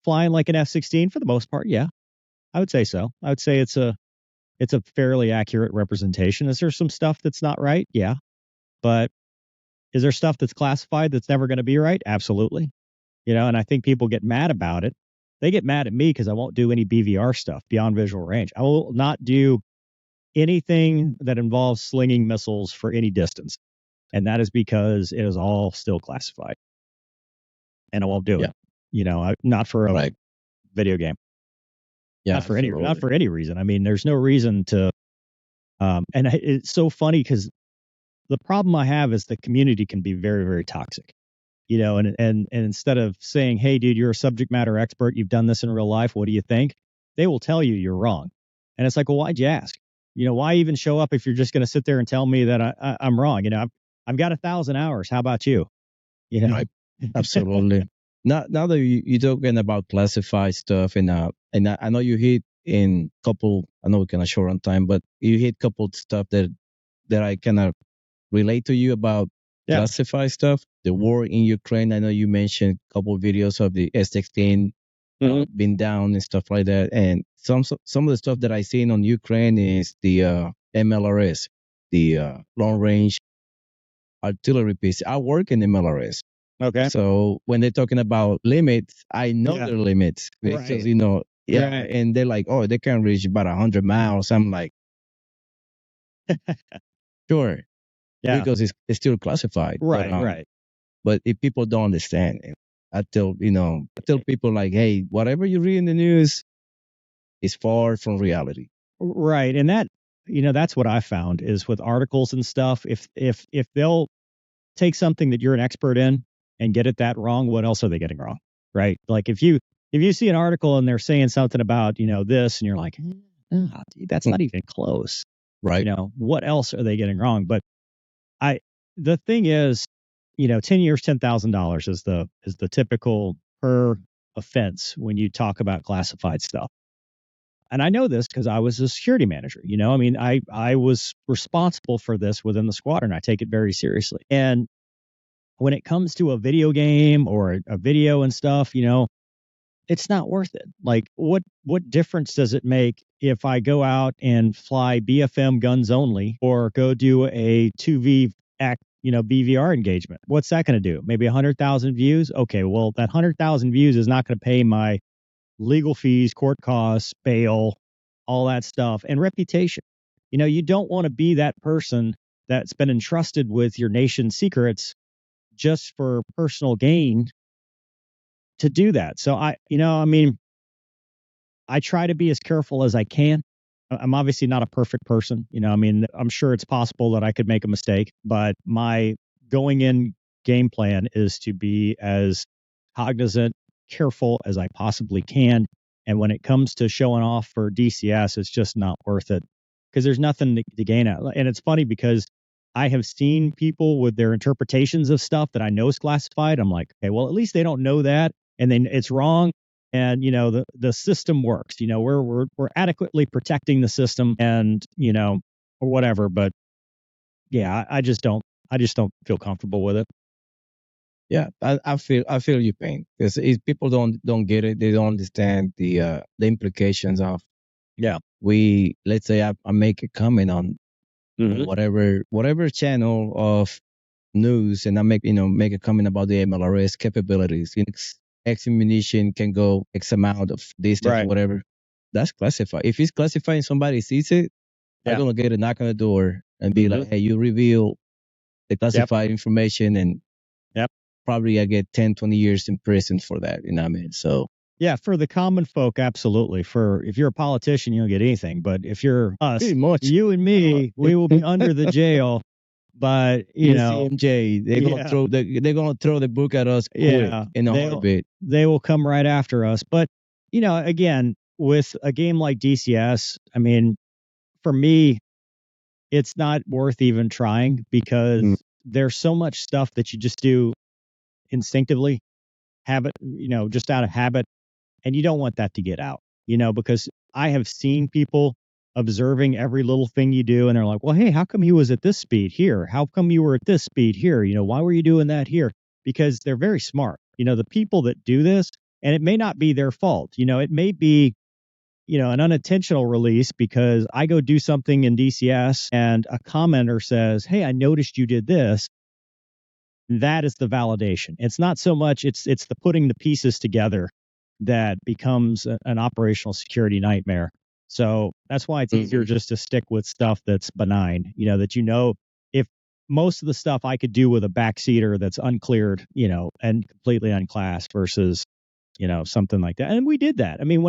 flying like an F-16 for the most part? Yeah, I would say so. I would say it's a fairly accurate representation. Is there some stuff that's not right? Yeah. But is there stuff that's classified that's never going to be right? Absolutely. And I think people get mad about it. They get mad at me because I won't do any BVR stuff, beyond visual range. I will not do anything that involves slinging missiles for any distance. And that is because it is all still classified. And I won't do it. Not for a video game. Yeah, not for any reason. I mean, there's no reason to. And it's so funny, because the problem I have is the community can be very, very toxic. And instead of saying, hey, dude, you're a subject matter expert, you've done this in real life, what do you think? They will tell you you're wrong. And it's like, well, why'd you ask? Why even show up if you're just going to sit there and tell me that I'm wrong? I've got 1,000 hours. How about you? Right. Absolutely. Now that you're talking about classified stuff, and I know you hit in couple. I know we're kind of short on time, but you hit couple stuff that I kind of relate to you about classified stuff. The war in Ukraine. I know you mentioned a couple of videos of the S-16 being down and stuff like that. And some of the stuff that I seen on Ukraine is the MLRS, the long range artillery piece. I work in MLRS. Okay. So when they're talking about limits, I know their limits. Because, and they're like, oh, they can reach about 100 miles. I'm like, sure. Yeah. Because it's still classified. Right. But if people don't understand, I tell people, like, hey, whatever you read in the news is far from reality. Right. And that, that's what I found is with articles and stuff, if they'll take something that you're an expert in and get it that wrong, what else are they getting wrong? right? Like if you see an article and they're saying something about, this, and you're like, dude, that's not even close. Right. What else are they getting wrong? But the thing is, 10 years, $10,000 is the typical per offense when you talk about classified stuff. And I know this because I was a security manager. I was responsible for this within the squadron. I take it very seriously. And when it comes to a video game or a video and stuff, it's not worth it. Like, what difference does it make if I go out and fly BFM guns only or go do a 2V BVR engagement? What's that going to do? Maybe 100,000 views? Okay, well, that 100,000 views is not going to pay my legal fees, court costs, bail, all that stuff, and reputation. You don't want to be that person that's been entrusted with your nation's secrets just for personal gain to do that. So I try to be as careful as I can. I'm obviously not a perfect person. I'm sure it's possible that I could make a mistake, but my going in game plan is to be as cognizant, careful as I possibly can. And when it comes to showing off for DCS, it's just not worth it because there's nothing to gain out. And it's funny because I have seen people with their interpretations of stuff that I know is classified. I'm like, okay, well, at least they don't know that. And then it's wrong. And, the system works, we're adequately protecting the system and, or whatever. But yeah, I just don't feel comfortable with it. Yeah, I feel your pain because people don't get it. They don't understand the implications of. Yeah. Let's say I make a comment on whatever channel of news, and I make a comment about the MLRS capabilities. X ammunition can go X amount of distance, Right. or whatever. That's classified. If it's classified and somebody sees it, I'm gonna get a knock on the door and be like, "Hey, you reveal the classified information," and probably I get 10, 20 years in prison for that. You know what I mean? So. Yeah, for the common folk, absolutely. If you're a politician, you don't get anything. But if you're us, you and me, we will be under the jail. But CMJ, they're gonna throw the book at us quick in a heartbeat. They will come right after us. But again, with a game like DCS, I mean, for me, it's not worth even trying because there's so much stuff that you just do instinctively, just out of habit. And you don't want that to get out, because I have seen people observing every little thing you do. And they're like, well, hey, how come he was at this speed here? How come you were at this speed here? Why were you doing that here? Because they're very smart. The people that do this, and it may not be their fault. It may be, an unintentional release because I go do something in DCS and a commenter says, hey, I noticed you did this. That is the validation. It's not so much, it's the putting the pieces together that becomes an operational security nightmare. So that's why it's easier just to stick with stuff that's benign, that if most of the stuff I could do with a backseater that's uncleared, and completely unclassed versus, something like that. And we did that. I mean,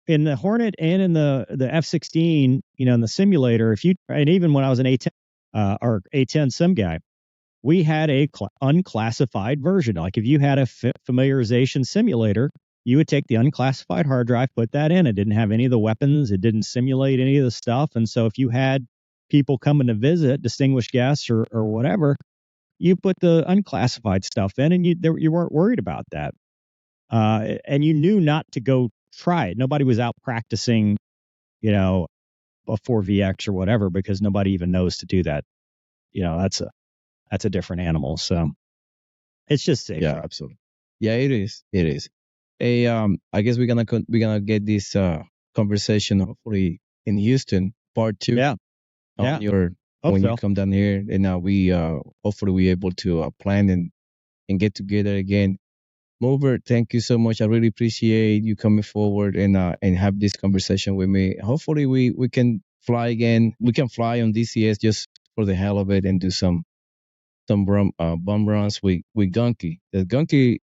in the Hornet and in the F-16, in the simulator, and even when I was an A-10 or A-10 sim guy, we had a unclassified version. Like if you had a familiarization simulator, you would take the unclassified hard drive, put that in. It didn't have any of the weapons. It didn't simulate any of the stuff. And so if you had people coming to visit, distinguished guests or whatever, you put the unclassified stuff in and you weren't worried about that. And you knew not to go try it. Nobody was out practicing, a 4VX or whatever, because nobody even knows to do that. That's a different animal. So it's just safe. Yeah, absolutely. Yeah, it is. It is. Hey, I guess we're gonna get this conversation hopefully in Houston, part 2. Yeah. On when you come down here, and we hopefully we're able to plan and get together again. Mover, thank you so much. I really appreciate you coming forward and have this conversation with me. Hopefully we can fly again. We can fly on DCS just for the hell of it and do some bum runs with Gunky. The Gunky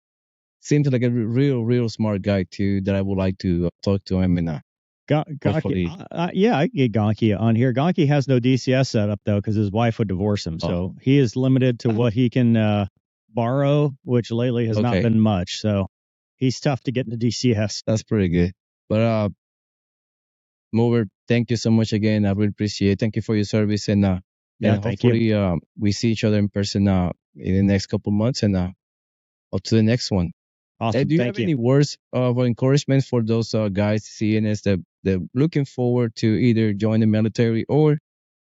seems like a real smart guy too. That I would like to talk to him and Gonky, I can get Gonky on here. Gonky has no DCS setup though because his wife would divorce him, so he is limited to what he can borrow, which lately has not Okay. been much. So he's tough to get into DCS. That's pretty good. But Mover, thank you so much again. I really appreciate it. Thank you for your service, and Yeah, thank you. hopefully we see each other in person in the next couple months, and up to the next one. Awesome. Do you Thank have any words of encouragement for those guys, CNS, that they're looking forward to either join the military or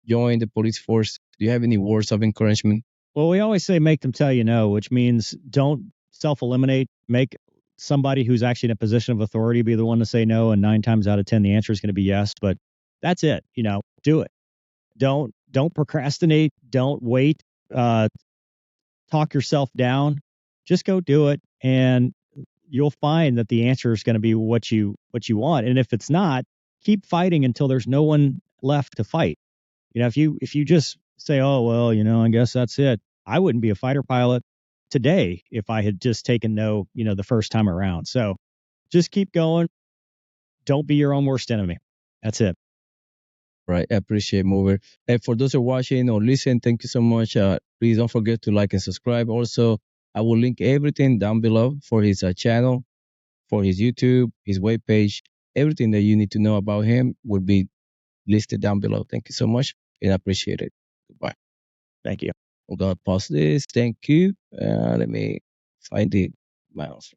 join the police force? Do you have any words of encouragement? Well, we always say make them tell you no, which means don't self-eliminate. Make somebody who's actually in a position of authority be the one to say no, and 9 times out of 10 the answer is going to be yes. But that's it. Do it. Don't procrastinate. Don't wait. Talk yourself down. Just go do it, and you'll find that the answer is going to be what you want. And if it's not, keep fighting until there's no one left to fight. If you just say, oh well, I guess that's it, I wouldn't be a fighter pilot today if I had just taken no, the first time around. So just keep going. Don't be your own worst enemy. That's it. Right. I appreciate Mover. And for those who are watching or listening, thank you so much. Please don't forget to like and subscribe. Also, I will link everything down below for his channel, for his YouTube, his webpage. Everything that you need to know about him will be listed down below. Thank you so much, and I appreciate it. Goodbye. Thank you. I'm going to pause this. Thank you. Let me find the mouse.